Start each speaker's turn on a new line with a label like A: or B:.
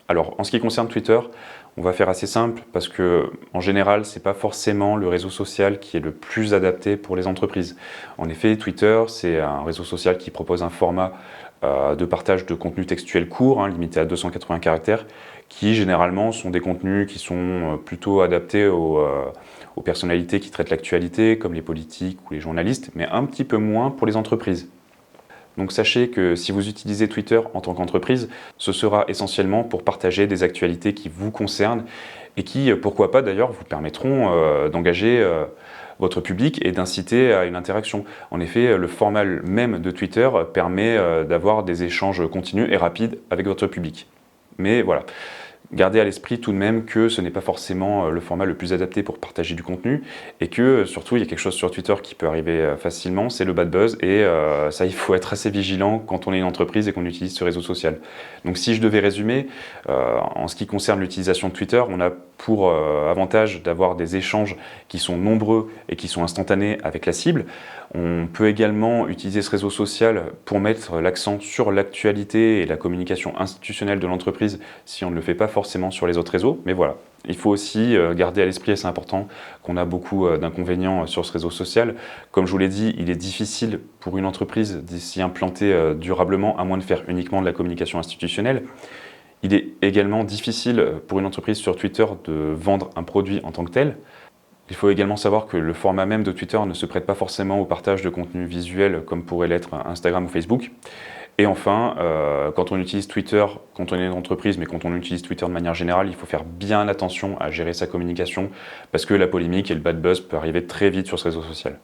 A: Alors, en ce qui concerne Twitter, on va faire assez simple parce que, en général, c'est pas forcément le réseau social qui est le plus adapté pour les entreprises. En effet, Twitter, c'est un réseau social qui propose un format de partage de contenu textuel court, hein, limité à 280 caractères, qui généralement sont des contenus qui sont plutôt adaptés aux personnalités qui traitent l'actualité, comme les politiques ou les journalistes, mais un petit peu moins pour les entreprises. Donc sachez que si vous utilisez Twitter en tant qu'entreprise, ce sera essentiellement pour partager des actualités qui vous concernent et qui, pourquoi pas d'ailleurs, vous permettront d'engager votre public et d'inciter à une interaction. En effet, le format même de Twitter permet d'avoir des échanges continus et rapides avec votre public. Mais voilà. Gardez à l'esprit tout de même que ce n'est pas forcément le format le plus adapté pour partager du contenu et que surtout il y a quelque chose sur Twitter qui peut arriver facilement, c'est le bad buzz et ça il faut être assez vigilant quand on est une entreprise et qu'on utilise ce réseau social. Donc si je devais résumer, en ce qui concerne l'utilisation de Twitter, on a pour avantage d'avoir des échanges qui sont nombreux et qui sont instantanés avec la cible. On peut également utiliser ce réseau social pour mettre l'accent sur l'actualité et la communication institutionnelle de l'entreprise si on ne le fait pas forcément sur les autres réseaux, mais voilà. Il faut aussi garder à l'esprit, et c'est important, qu'on a beaucoup d'inconvénients sur ce réseau social. Comme je vous l'ai dit, il est difficile pour une entreprise de s'y implanter durablement, à moins de faire uniquement de la communication institutionnelle. Il est également difficile pour une entreprise sur Twitter de vendre un produit en tant que tel. Il faut également savoir que le format même de Twitter ne se prête pas forcément au partage de contenu visuel comme pourrait l'être Instagram ou Facebook. Et enfin, quand on utilise Twitter, quand on est une entreprise, mais quand on utilise Twitter de manière générale, il faut faire bien attention à gérer sa communication parce que la polémique et le bad buzz peuvent arriver très vite sur ce réseau social.